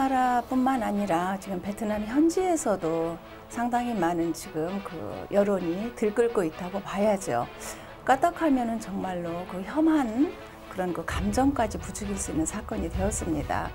우리나라뿐만 아니라 지금 베트남 현지에서도 상당히 많은 지금 그 여론이 들끓고 있다고 봐야죠. 까딱하면은 정말로 그 혐한 그런 그 감정까지 부추길 수 있는 사건이 되었습니다.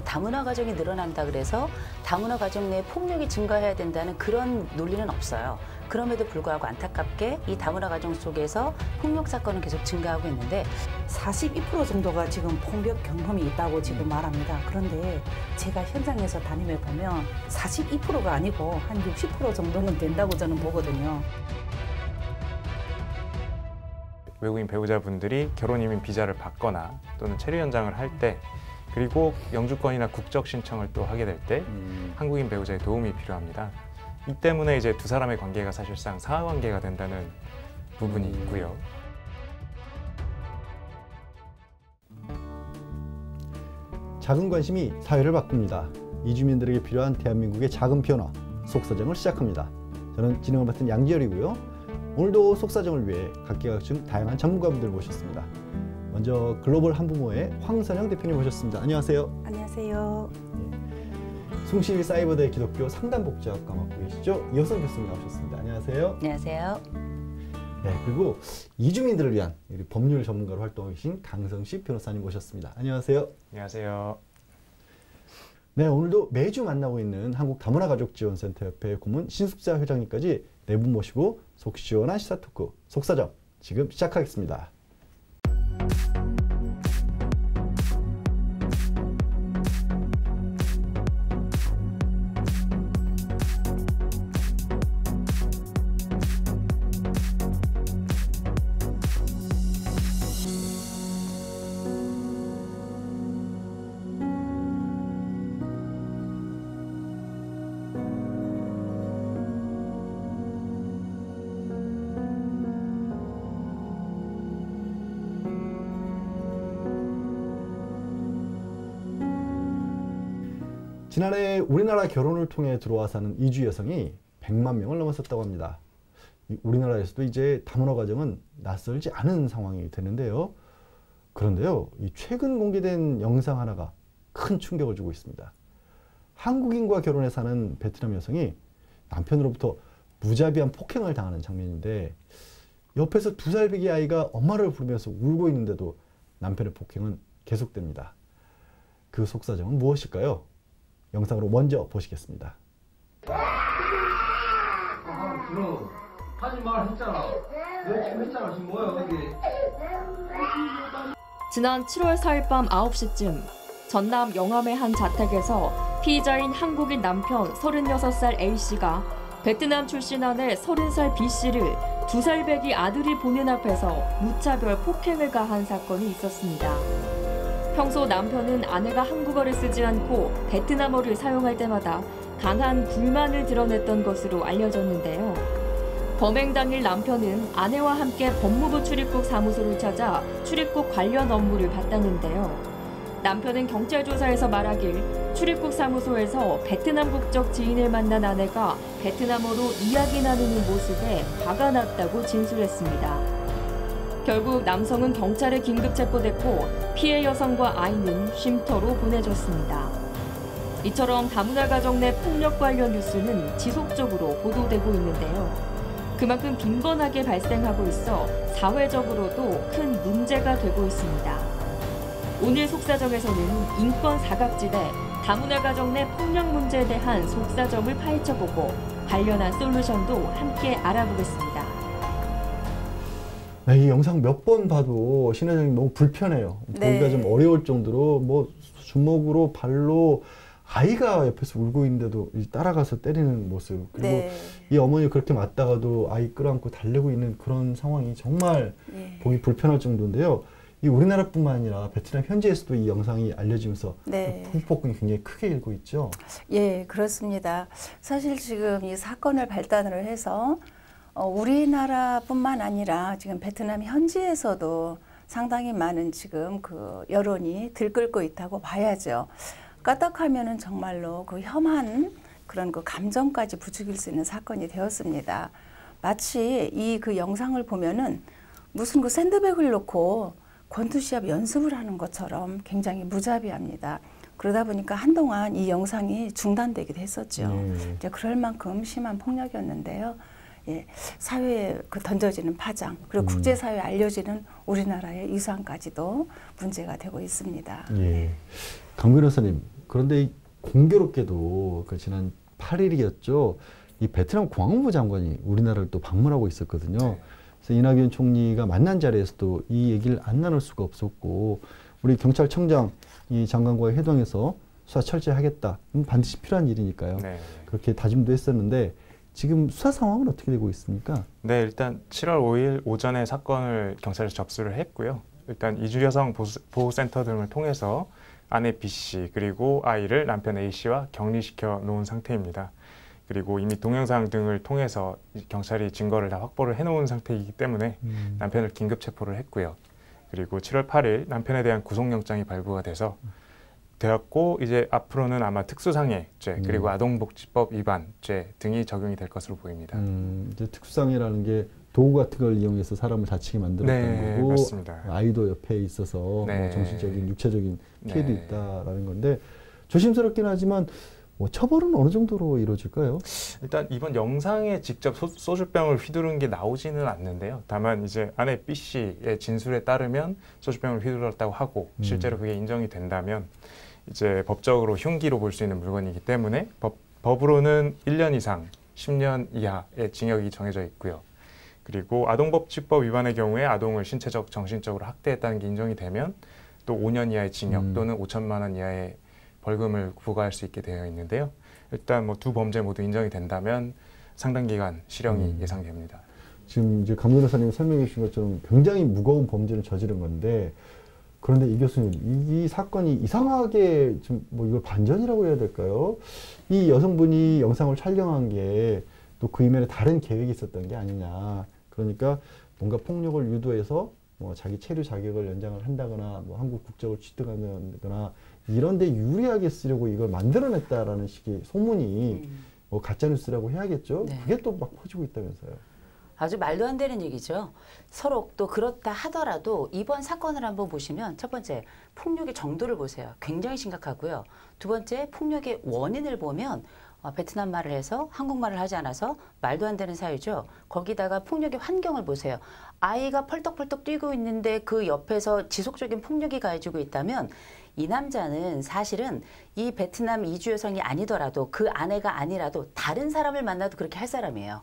다문화 가정이 늘어난다 그래서 다문화 가정 내 폭력이 증가해야 된다는 그런 논리는 없어요. 그럼에도 불구하고 안타깝게 이 다문화 가정 속에서 폭력 사건은 계속 증가하고 있는데 42% 정도가 지금 폭력 경험이 있다고 지금 말합니다. 그런데 제가 현장에서 다니며 보면 42%가 아니고 한 60% 정도는 된다고 저는 보거든요. 외국인 배우자분들이 결혼 이민 비자를 받거나 또는 체류 연장을 할 때 그리고 영주권이나 국적 신청을 또 하게 될 때 한국인 배우자의 도움이 필요합니다. 이 때문에 이제 두 사람의 관계가 사실상 사하 관계가 된다는 부분이 있고요. 작은 관심이 사회를 바꿉니다. 이주민들에게 필요한 대한민국의 작은 변화, 속사정을 시작합니다. 저는 진행을 맡은 양지열이고요. 오늘도 속사정을 위해 각계각층 다양한 전문가분들 모셨습니다. 먼저 글로벌 한부모의 황선영 대표님 모셨습니다. 안녕하세요. 안녕하세요. 숭실 사이버대 기독교 상담복지학과 맡고 계시죠? 이호선 교수님 나오셨습니다. 안녕하세요. 안녕하세요. 네, 그리고 이주민들을 위한 법률 전문가로 활동하고 계신 강성식 변호사님 모셨습니다. 안녕하세요. 안녕하세요. 네, 오늘도 매주 만나고 있는 한국다문화가족지원센터협회 고문 신숙자 회장님까지 네 분 모시고 속 시원한 시사 토크 속사정 지금 시작하겠습니다. 지난해 우리나라 결혼을 통해 들어와 사는 이주 여성이 100만 명을 넘었었다고 합니다. 우리나라에서도 이제 다문화 가정은 낯설지 않은 상황이 되는데요. 그런데요, 이 최근 공개된 영상 하나가 큰 충격을 주고 있습니다. 한국인과 결혼해 사는 베트남 여성이 남편으로부터 무자비한 폭행을 당하는 장면인데 옆에서 2살 배기 아이가 엄마를 부르면서 울고 있는데도 남편의 폭행은 계속됩니다. 그 속사정은 무엇일까요? 영상으로 먼저 보시겠습니다. 하지 말 했잖아. 왜 지금 했잖아. 지금 뭐야 이게. 지난 7월 4일 밤 9시쯤 전남 영암의 한 자택에서 피의자인 한국인 남편 36살 A씨가 베트남 출신 아내 30살 B씨를 2살 배기 아들이 보는 앞에서 무차별 폭행을 가한 사건이 있었습니다. 평소 남편은 아내가 한국어를 쓰지 않고 베트남어를 사용할 때마다 강한 불만을 드러냈던 것으로 알려졌는데요. 범행 당일 남편은 아내와 함께 법무부 출입국 사무소를 찾아 출입국 관련 업무를 봤다는데요. 남편은 경찰 조사에서 말하길 출입국 사무소에서 베트남 국적 지인을 만난 아내가 베트남어로 이야기 나누는 모습에 화가 났다고 진술했습니다. 결국 남성은 경찰에 긴급 체포됐고 피해 여성과 아이는 쉼터로 보내졌습니다. 이처럼 다문화 가정 내 폭력 관련 뉴스는 지속적으로 보도되고 있는데요. 그만큼 빈번하게 발생하고 있어 사회적으로도 큰 문제가 되고 있습니다. 오늘 속사정에서는 인권 사각지대, 다문화 가정 내 폭력 문제에 대한 속사정을 파헤쳐보고 관련한 솔루션도 함께 알아보겠습니다. 네, 이 영상 몇 번 봐도 신 회장님 너무 불편해요. 네. 보기가 좀 어려울 정도로 뭐 주먹으로 발로 아이가 옆에서 울고 있는데도 따라가서 때리는 모습, 그리고 네. 이 어머니 그렇게 맞다가도 아이 끌어안고 달래고 있는 그런 상황이 정말 보기 불편할 정도인데요. 이 우리나라뿐만 아니라 베트남 현지에서도 이 영상이 알려지면서 폭풍이 굉장히 크게 일고 있죠. 예, 그렇습니다. 사실 지금 이 사건을 발단을 해서 우리나라뿐만 아니라 지금 베트남 현지에서도 상당히 많은 지금 그 여론이 들끓고 있다고 봐야죠. 까딱하면은 정말로 그 혐한 그런 그 감정까지 부추길 수 있는 사건이 되었습니다. 마치 이 그 영상을 보면은 무슨 그 샌드백을 놓고 권투시합 연습을 하는 것처럼 굉장히 무자비합니다. 그러다 보니까 한동안 이 영상이 중단되기도 했었죠. 이제 그럴 만큼 심한 폭력이었는데요. 예, 사회에 그 던져지는 파장, 그리고 국제사회에 알려지는 우리나라의 위상까지도 문제가 되고 있습니다. 예. 강 변호사님, 그런데 공교롭게도 그 지난 8일이었죠. 이 베트남 국방부 장관이 우리나라를 또 방문하고 있었거든요. 그래서 이낙연 총리가 만난 자리에서도 이 얘기를 안 나눌 수가 없었고, 우리 경찰청장 이 장관과의 회동에서 수사 철저하겠다. 반드시 필요한 일이니까요. 네. 그렇게 다짐도 했었는데 지금 수사 상황은 어떻게 되고 있습니까? 네, 일단 7월 5일 오전에 사건을 경찰에 접수를 했고요. 일단 이주 여성 보호센터 등을 통해서 아내 B 씨 그리고 아이를 남편 A 씨와 격리시켜 놓은 상태입니다. 그리고 이미 동영상 등을 통해서 경찰이 증거를 다 확보를 해놓은 상태이기 때문에 남편을 긴급 체포를 했고요. 그리고 7월 8일 남편에 대한 구속영장이 발부가 되었고 이제 앞으로는 아마 특수상해죄 그리고 아동복지법 위반죄 등이 적용이 될 것으로 보입니다. 이제 특수상해라는 게 도구 같은 걸 이용해서 사람을 다치게 만들었다는 네, 거고, 맞습니다. 아이도 옆에 있어서 네. 뭐 정신적인, 육체적인 피해도 네. 있다라는 건데, 조심스럽긴 하지만 뭐 처벌은 어느 정도로 이루어질까요? 일단 이번 영상에 직접 소주병을 휘두른 게 나오지는 않는데요. 다만 이제 아내 B 씨의 진술에 따르면 소주병을 휘둘렀다고 하고 실제로 그게 인정이 된다면 이제 법적으로 흉기로 볼 수 있는 물건이기 때문에 법으로는 1년 이상 10년 이하의 징역이 정해져 있고요. 그리고 아동복지법 위반의 경우에 아동을 신체적, 정신적으로 학대했다는 게 인정이 되면 또 5년 이하의 징역 또는 5천만 원 이하의 벌금을 부과할 수 있게 되어 있는데요. 일단 뭐 두 범죄 모두 인정이 된다면 상당 기간 실형이 예상됩니다. 지금 이제 강 변호사님이 설명해 주신 것처럼 굉장히 무거운 범죄를 저지른 건데, 그런데 이 교수님, 이 사건이 이상하게 좀 뭐 이걸 반전이라고 해야 될까요? 이 여성분이 영상을 촬영한 게 또 그 이면에 다른 계획이 있었던 게 아니냐. 그러니까 뭔가 폭력을 유도해서 뭐 자기 체류 자격을 연장을 한다거나 뭐 한국 국적을 취득하거나 이런 데 유리하게 쓰려고 이걸 만들어냈다라는 식의 소문이 뭐 가짜뉴스라고 해야겠죠. 네. 그게 또 막 퍼지고 있다면서요. 아주 말도 안 되는 얘기죠. 서로 또 그렇다 하더라도 이번 사건을 한번 보시면 첫 번째 폭력의 정도를 보세요. 굉장히 심각하고요. 두 번째 폭력의 원인을 보면 베트남 말을 해서 한국말을 하지 않아서 말도 안 되는 사유죠. 거기다가 폭력의 환경을 보세요. 아이가 펄떡펄떡 뛰고 있는데 그 옆에서 지속적인 폭력이 가해지고 있다면 이 남자는 사실은 이 베트남 이주 여성이 아니더라도 그 아내가 아니라도 다른 사람을 만나도 그렇게 할 사람이에요.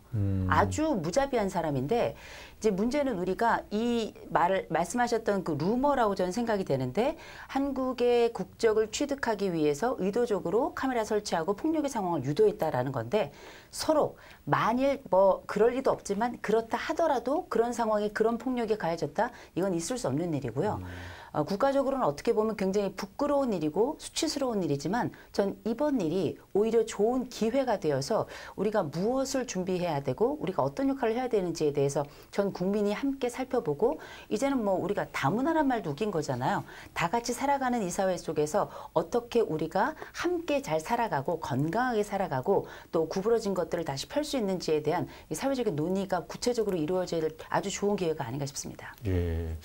아주 무자비한 사람인데 이제 문제는 우리가 이 말씀하셨던 그 루머라고 저는 생각이 되는데 한국의 국적을 취득하기 위해서 의도적으로 카메라 설치하고 폭력의 상황을 유도했다라는 건데 서로 만일 뭐 그럴 리도 없지만 그렇다 하더라도 그런 상황에 그런 폭력이 가해졌다 이건 있을 수 없는 일이고요. 국가적으로는 어떻게 보면 굉장히 부끄러운 일이고 수치스러운 일이지만 전 이번 일이 오히려 좋은 기회가 되어서 우리가 무엇을 준비해야 되고 우리가 어떤 역할을 해야 되는지에 대해서 전 국민이 함께 살펴보고 이제는 뭐 우리가 다문화란 말도 웃긴 거잖아요. 다 같이 살아가는 이 사회 속에서 어떻게 우리가 함께 잘 살아가고 건강하게 살아가고 또 구부러진 것들을 다시 펼 수 있는지에 대한 이 사회적인 논의가 구체적으로 이루어질 아주 좋은 기회가 아닌가 싶습니다. 예.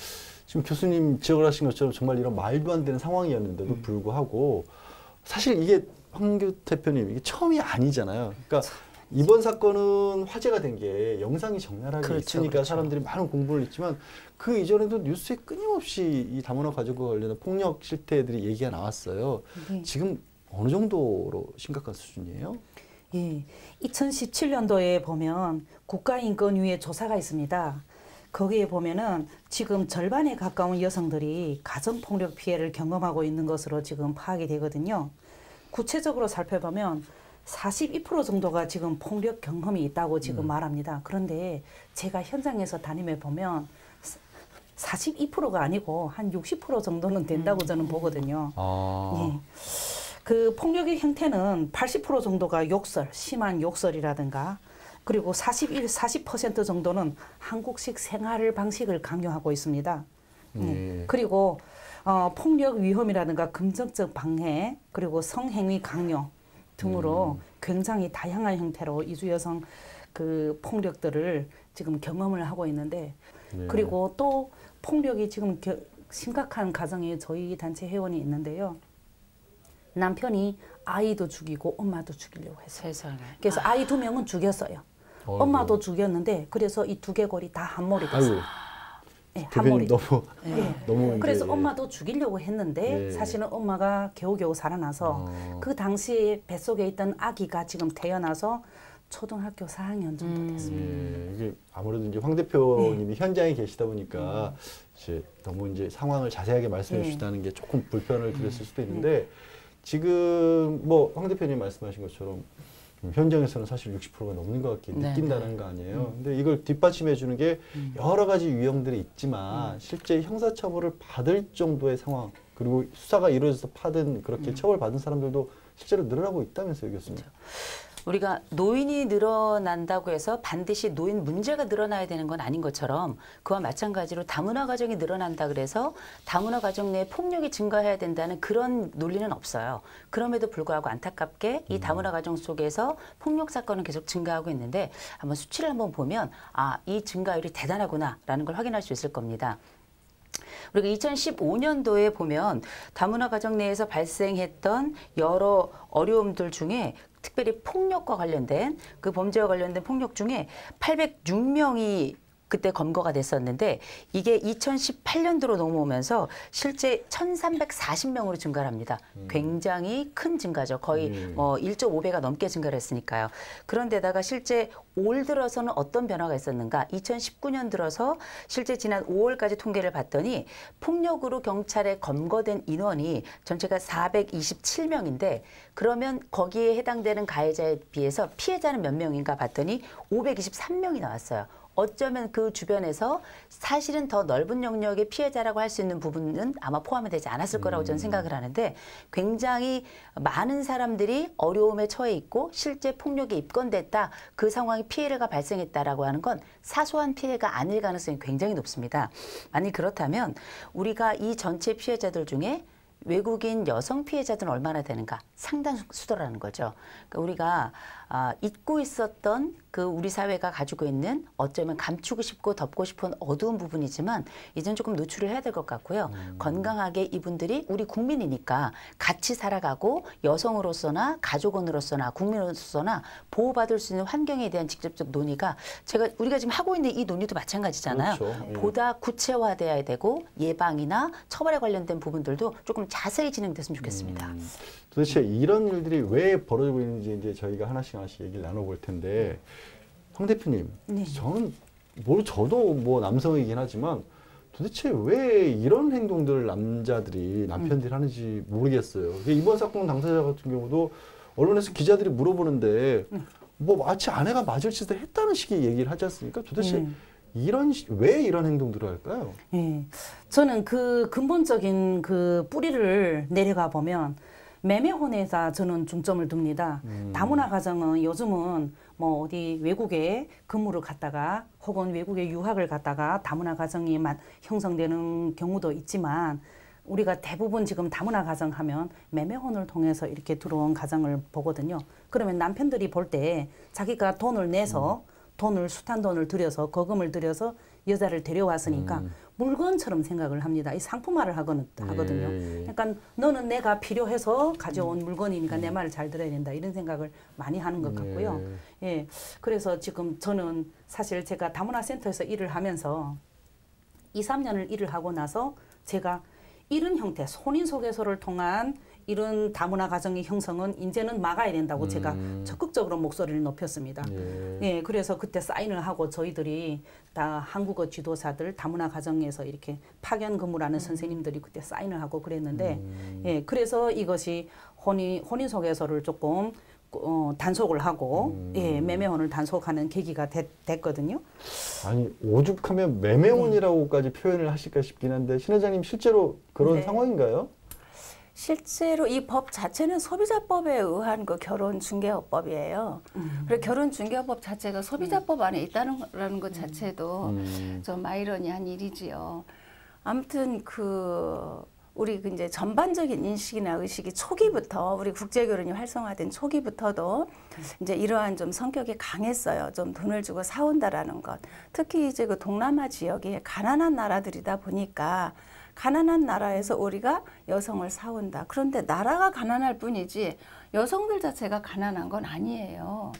지금 교수님 지적을 하신 것처럼 정말 이런 말도 안 되는 상황이었는데도 불구하고 사실 이게 황교 대표님 이게 처음이 아니잖아요. 그러니까 이번 사건은 화제가 된 게 영상이 적나라하게 그렇죠, 있으니까 그렇죠. 사람들이 많은 공부를 했지만 그 이전에도 뉴스에 끊임없이 이 다문화 가족과 관련된 폭력 실태들이 얘기가 나왔어요. 지금 어느 정도로 심각한 수준이에요? 예, 2017년도에 보면 국가인권위의 조사가 있습니다. 거기에 보면은 지금 절반에 가까운 여성들이 가정폭력 피해를 경험하고 있는 것으로 지금 파악이 되거든요. 구체적으로 살펴보면 42% 정도가 지금 폭력 경험이 있다고 지금 말합니다. 그런데 제가 현장에서 다니며 보면 42%가 아니고 한 60% 정도는 된다고 저는 보거든요. 예. 그 폭력의 형태는 80% 정도가 욕설, 심한 욕설이라든가 그리고 40% 정도는 한국식 생활 방식을 강요하고 있습니다. 그리고 폭력 위험이라든가 금전적 방해 그리고 성행위 강요 등으로 굉장히 다양한 형태로 이주 여성 그 폭력들을 지금 경험을 하고 있는데 그리고 또 폭력이 지금 심각한 가정에 저희 단체 회원이 있는데요. 남편이 아이도 죽이고 엄마도 죽이려고 했어요. 세상에. 그래서 아이 2명은 죽였어요. 엄마도 죽였는데 그래서 이 두개골이 다 한 머리 됐어요. 네, 한 머리. 너무 너무 그래서 이제, 엄마도 죽이려고 했는데 사실은 엄마가 겨우겨우 살아나서 그 당시에 뱃속에 있던 아기가 지금 태어나서 초등학교 4학년 정도 됐습니다. 이게 아무래도 이제 황 대표님이 현장에 계시다 보니까 이제 너무 이제 상황을 자세하게 말씀해 주시다는 게 조금 불편을 드렸을 수도 있는데 지금 뭐 황 대표님 말씀하신 것처럼 현장에서는 사실 60%가 넘는 것 같게 느낀다는 거 아니에요. 근데 이걸 뒷받침해 주는 게 여러 가지 유형들이 있지만 실제 형사처벌을 받을 정도의 상황 그리고 수사가 이루어져서 파든 그렇게 처벌받은 사람들도 실제로 늘어나고 있다면서요, 교수님. 그렇죠. 우리가 노인이 늘어난다고 해서 반드시 노인 문제가 늘어나야 되는 건 아닌 것처럼 그와 마찬가지로 다문화 가정이 늘어난다 그래서 다문화 가정 내 폭력이 증가해야 된다는 그런 논리는 없어요. 그럼에도 불구하고 안타깝게 이 다문화 가정 속에서 폭력 사건은 계속 증가하고 있는데 한번 수치를 한번 보면 아, 이 증가율이 대단하구나라는 걸 확인할 수 있을 겁니다. 우리가 2015년도에 보면 다문화 가정 내에서 발생했던 여러 어려움들 중에 특별히 폭력과 관련된 그 범죄와 관련된 폭력 중에 806명이 그때 검거가 됐었는데 이게 2018년도로 넘어오면서 실제 1,340명으로 증가를 합니다. 굉장히 큰 증가죠. 거의 1.5배가 넘게 증가를 했으니까요. 그런데다가 실제 올 들어서는 어떤 변화가 있었는가? 2019년 들어서 실제 지난 5월까지 통계를 봤더니 폭력으로 경찰에 검거된 인원이 전체가 427명인데 그러면 거기에 해당되는 가해자에 비해서 피해자는 몇 명인가 봤더니 523명이 나왔어요. 어쩌면 그 주변에서 사실은 더 넓은 영역의 피해자라고 할 수 있는 부분은 아마 포함이 되지 않았을 거라고 저는 생각을 하는데 굉장히 많은 사람들이 어려움에 처해 있고 실제 폭력에 입건됐다. 그 상황이 피해가 발생했다라고 하는 건 사소한 피해가 아닐 가능성이 굉장히 높습니다. 만약 그렇다면 우리가 이 전체 피해자들 중에 외국인 여성 피해자들은 얼마나 되는가? 상당수더라는 거죠. 그러니까 우리가 잊고 있었던 그 우리 사회가 가지고 있는 어쩌면 감추고 싶고 덮고 싶은 어두운 부분이지만 이제는 조금 노출을 해야 될 것 같고요. 건강하게 이분들이 우리 국민이니까 같이 살아가고 여성으로서나 가족원으로서나 국민으로서나 보호받을 수 있는 환경에 대한 직접적 논의가 우리가 지금 하고 있는 이 논의도 마찬가지잖아요. 그렇죠. 보다 구체화돼야 되고 예방이나 처벌에 관련된 부분들도 조금 자세히 진행됐으면 좋겠습니다. 도대체 이런 일들이 왜 벌어지고 있는지 이제 저희가 하나씩 얘기를 나눠볼 텐데 황 대표님, 저도 뭐 남성이긴 하지만 도대체 왜 이런 행동들을 남편들이 하는지 모르겠어요. 이번 사건 당사자 같은 경우도 언론에서 기자들이 물어보는데 뭐 마치 아내가 맞을 짓을 했다는 식의 얘기를 하지 않습니까? 도대체 왜 이런 행동들을 할까요? 저는 그 근본적인 그 뿌리를 내려가 보면 매매혼에다 저는 중점을 둡니다. 다문화 가정은 요즘은 뭐 어디 외국에 근무를 갔다가 혹은 외국에 유학을 갔다가 다문화 가정이 형성되는 경우도 있지만 우리가 대부분 지금 다문화 가정 하면 매매혼을 통해서 이렇게 들어온 가정을 보거든요. 그러면 남편들이 볼 때 자기가 돈을 내서 숱한 돈을 들여서 거금을 들여서 여자를 데려왔으니까 물건처럼 생각을 합니다. 이 상품화를 하거든요. 그러니까 너는 내가 필요해서 가져온 물건이니까 내 말을 잘 들어야 된다. 이런 생각을 많이 하는 것 같고요. 그래서 지금 저는 사실 제가 다문화 센터에서 일을 하면서 2, 3년을 일을 하고 나서 제가 이런 형태, 혼인소개서를 통한 이런 다문화 가정의 형성은 이제는 막아야 된다고 제가 적극적으로 목소리를 높였습니다. 그래서 그때 사인을 하고 저희들이 다 한국어 지도사들 다문화 가정에서 이렇게 파견 근무를 하는 선생님들이 그때 사인을 하고 그랬는데 그래서 이것이 혼인소개서를 조금 단속을 하고 매매혼을 단속하는 계기가 됐거든요. 아니 오죽하면 매매혼이라고까지 표현을 하실까 싶긴 한데 신 회장님 실제로 그런 상황인가요? 실제로 이 법 자체는 소비자법에 의한 그 결혼중개업법이에요. 그리고 결혼중개업 자체가 소비자법 안에 있다는 것 자체도 좀 아이러니한 일이지요. 아무튼 그 우리 그 이제 전반적인 인식이나 의식이 초기부터 우리 국제결혼이 활성화된 초기부터도 이제 이러한 좀 성격이 강했어요. 좀 돈을 주고 사온다라는 것. 특히 이제 그 동남아 지역이 가난한 나라들이다 보니까 가난한 나라에서 우리가 여성을 사온다. 그런데 나라가 가난할 뿐이지 여성들 자체가 가난한 건 아니에요.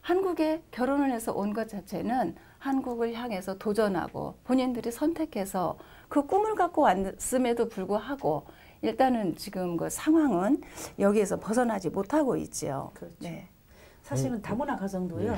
한국에 결혼을 해서 온 것 자체는 한국을 향해서 도전하고 본인들이 선택해서 그 꿈을 갖고 왔음에도 불구하고 일단은 지금 그 상황은 여기에서 벗어나지 못하고 있지요. 그렇죠. 네. 사실은 다문화 가정도요.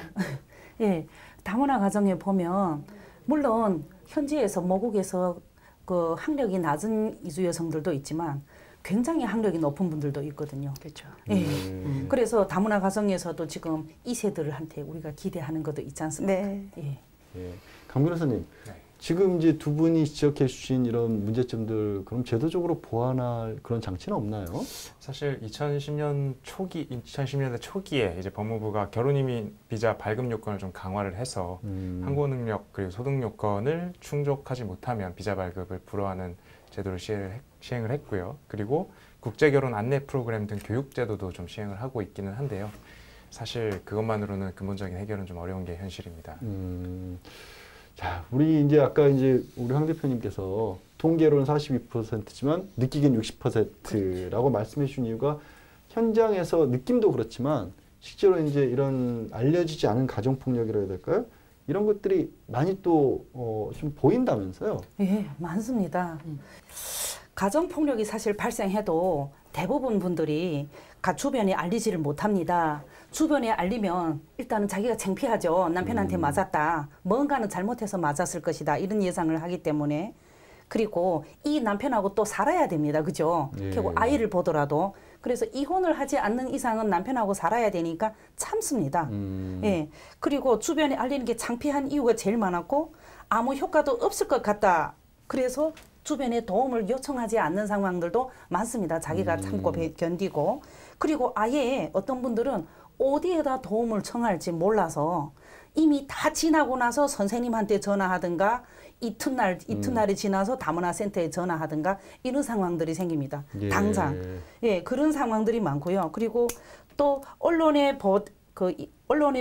예, 다문화 가정에 보면 물론 현지에서 모국에서 그 학력이 낮은 이주 여성들도 있지만 굉장히 학력이 높은 분들도 있거든요. 그렇죠. 예. 그래서 다문화 가정에서도 지금 2세들한테 우리가 기대하는 것도 있지 않습니까? 네. 예. 예. 강 변호사님, 네. 지금 이제 두 분이 지적해 주신 이런 문제점들 그럼 제도적으로 보완할 그런 장치는 없나요? 사실 2010년대 초기에 이제 법무부가 결혼이민 비자 발급 요건을 좀 강화를 해서 항고 능력 그리고 소득 요건을 충족하지 못하면 비자 발급을 불허하는 제도를 시행을 했고요. 그리고 국제결혼 안내 프로그램 등 교육 제도도 좀 시행을 하고 있기는 한데요. 사실 그것만으로는 근본적인 해결은 좀 어려운 게 현실입니다. 자, 우리 이제 아까 이제 우리 황 대표님께서 통계로는 42%지만 느끼기는 60%라고 말씀해 주신 이유가 현장에서 느낌도 그렇지만 실제로 이제 이런 알려지지 않은 가정폭력이라 해야 될까요? 이런 것들이 많이 또 좀 보인다면서요? 예, 많습니다. 가정폭력이 사실 발생해도 대부분 분들이 주변에 알리지를 못합니다. 주변에 알리면 일단은 자기가 창피하죠. 남편한테 맞았다. 뭔가는 잘못해서 맞았을 것이다. 이런 예상을 하기 때문에. 그리고 이 남편하고 또 살아야 됩니다. 그죠? 예. 결국 아이를 보더라도. 그래서 이혼을 하지 않는 이상은 남편하고 살아야 되니까 참습니다. 예. 그리고 주변에 알리는 게 창피한 이유가 제일 많았고 아무 효과도 없을 것 같다. 그래서 주변에 도움을 요청하지 않는 상황들도 많습니다. 자기가 참고 견디고. 그리고 아예 어떤 분들은 어디에다 도움을 청할지 몰라서 이미 다 지나고 나서 선생님한테 전화하든가 이튿날이 지나서 다문화 센터에 전화하든가 이런 상황들이 생깁니다. 예. 당장. 예, 그런 상황들이 많고요. 그리고 또 언론에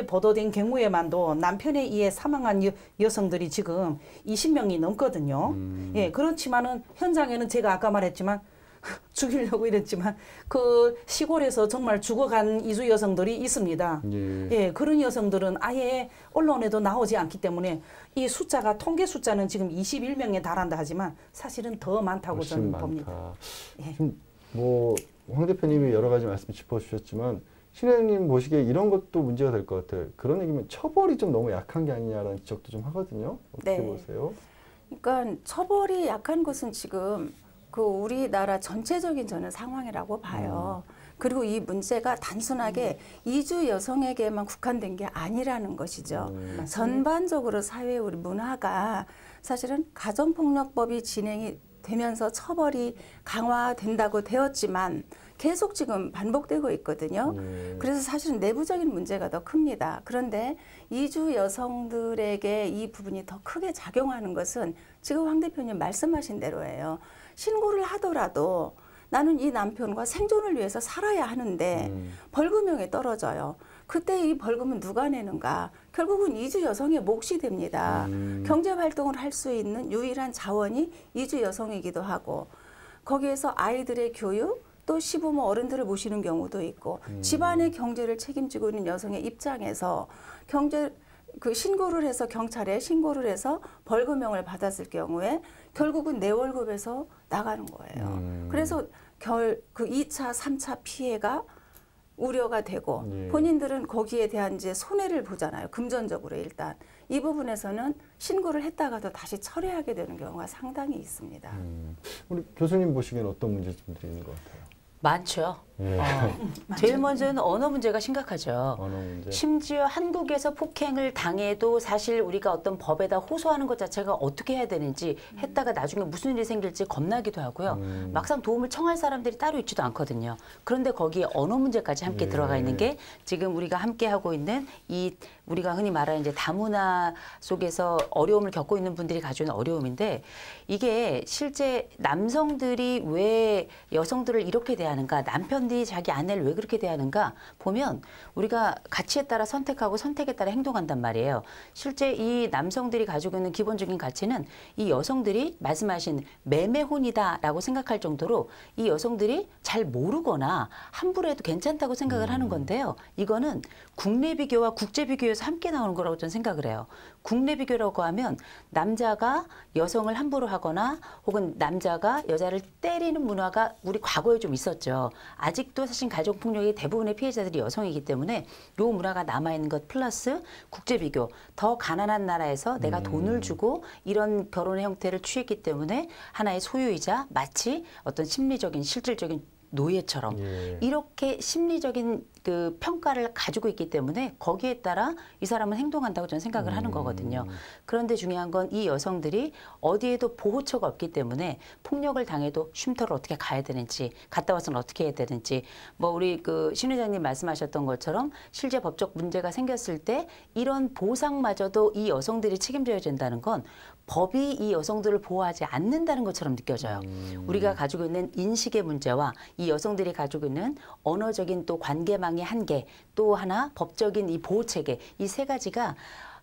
보도된 경우에만도 남편에 의해 사망한 여성들이 지금 20명이 넘거든요. 예, 그렇지만은 현장에는 제가 아까 말했지만 죽이려고 이랬지만 그 시골에서 정말 죽어간 이주 여성들이 있습니다. 예. 예, 그런 여성들은 아예 언론에도 나오지 않기 때문에 이 숫자가 통계 숫자는 지금 21명에 달한다 하지만 사실은 더 많다고 저는 봅니다. 예. 지금 뭐 황 대표님이 여러 가지 말씀 짚어주셨지만 신혜님 보시기에 이런 것도 문제가 될 것 같아요. 그런 얘기면 처벌이 좀 너무 약한 게 아니냐라는 지적도 좀 하거든요. 어떻게 네. 보세요? 그러니까 처벌이 약한 것은 지금 그 우리나라 전체적인 저는 상황이라고 봐요. 그리고 이 문제가 단순하게 이주 여성에게만 국한된 게 아니라는 것이죠. 전반적으로 사회 우리 문화가 사실은 가정폭력법이 진행이 되면서 처벌이 강화된다고 되었지만 계속 지금 반복되고 있거든요. 그래서 사실은 내부적인 문제가 더 큽니다. 그런데 이주 여성들에게 이 부분이 더 크게 작용하는 것은 지금 황 대표님 말씀하신 대로예요. 신고를 하더라도 나는 이 남편과 생존을 위해서 살아야 하는데 벌금형이 떨어져요. 그때 이 벌금은 누가 내는가? 결국은 이주 여성의 몫이 됩니다. 경제활동을 할 수 있는 유일한 자원이 이주 여성이기도 하고 거기에서 아이들의 교육 또 시부모 어른들을 모시는 경우도 있고 집안의 경제를 책임지고 있는 여성의 입장에서 신고를 해서 경찰에 신고를 해서 벌금형을 받았을 경우에 결국은 내 월급에서 나가는 거예요. 그래서 그 2차, 3차 피해가 우려가 되고 본인들은 거기에 대한 이제 손해를 보잖아요. 금전적으로 일단. 이 부분에서는 신고를 했다가도 다시 철회하게 되는 경우가 상당히 있습니다. 우리 교수님 보시기에는 어떤 문제점들이 있는 것 같아요? 많죠. 예. 제일 먼저는 언어 문제가 심각하죠. 언어 문제. 심지어 한국에서 폭행을 당해도 사실 우리가 어떤 법에다 호소하는 것 자체가 어떻게 해야 되는지 했다가 나중에 무슨 일이 생길지 겁나기도 하고요. 막상 도움을 청할 사람들이 따로 있지도 않거든요. 그런데 거기에 언어 문제까지 함께 들어가 있는 게 지금 우리가 함께 하고 있는 이 우리가 흔히 말하는 이제 다문화 속에서 어려움을 겪고 있는 분들이 가지고 있는 어려움인데 이게 실제 남성들이 왜 여성들을 이렇게 대하는가, 남편들이 자기 아내를 왜 그렇게 대하는가 보면 우리가 가치에 따라 선택하고 선택에 따라 행동한단 말이에요. 실제 이 남성들이 가지고 있는 기본적인 가치는 이 여성들이 말씀하신 매매혼이다라고 생각할 정도로 이 여성들이 잘 모르거나 함부로 해도 괜찮다고 생각을 하는 건데요. 이거는 국내 비교와 국제 비교에서 함께 나오는 거라고 저는 생각을 해요. 국내 비교라고 하면 남자가 여성을 함부로 하거나 혹은 남자가 여자를 때리는 문화가 우리 과거에 좀 있었죠. 아직도 사실 가정폭력의 대부분의 피해자들이 여성이기 때문에 이 문화가 남아있는 것 플러스 국제 비교, 더 가난한 나라에서 내가 돈을 주고 이런 결혼의 형태를 취했기 때문에 하나의 소유이자 마치 어떤 심리적인 실질적인 노예처럼 이렇게 심리적인 그 평가를 가지고 있기 때문에 거기에 따라 이 사람은 행동한다고 저는 생각을 하는 거거든요. 그런데 중요한 건 이 여성들이 어디에도 보호처가 없기 때문에 폭력을 당해도 쉼터를 어떻게 가야 되는지, 갔다 와서는 어떻게 해야 되는지, 뭐 우리 그 신 회장님 말씀하셨던 것처럼 실제 법적 문제가 생겼을 때 이런 보상마저도 이 여성들이 책임져야 된다는 건 법이 이 여성들을 보호하지 않는다는 것처럼 느껴져요. 우리가 가지고 있는 인식의 문제와 이 여성들이 가지고 있는 언어적인 또 관계망의 한계, 또 하나 법적인 이 보호체계, 이 세 가지가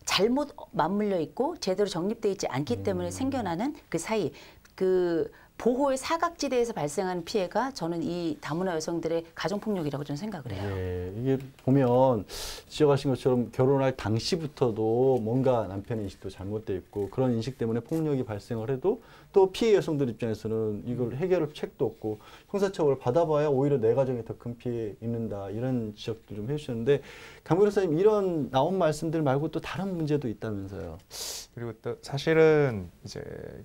잘못 맞물려 있고 제대로 정립되어 있지 않기 때문에 생겨나는 그 사이, 그 보호의 사각지대에서 발생하는 피해가 저는 이 다문화 여성들의 가정폭력이라고 저는 생각을 해요. 예, 이게 보면 지적하신 것처럼 결혼할 당시부터도 뭔가 남편의 인식도 잘못되어 있고 그런 인식 때문에 폭력이 발생을 해도 또 피해 여성들 입장에서는 이걸 해결할 책도 없고 형사처벌을 받아봐야 오히려 내 가정에 더 큰 피해 입는다, 이런 지적도 좀 해주셨는데, 강 변호사님 이런 나온 말씀들 말고 또 다른 문제도 있다면서요? 그리고 또 사실은 이제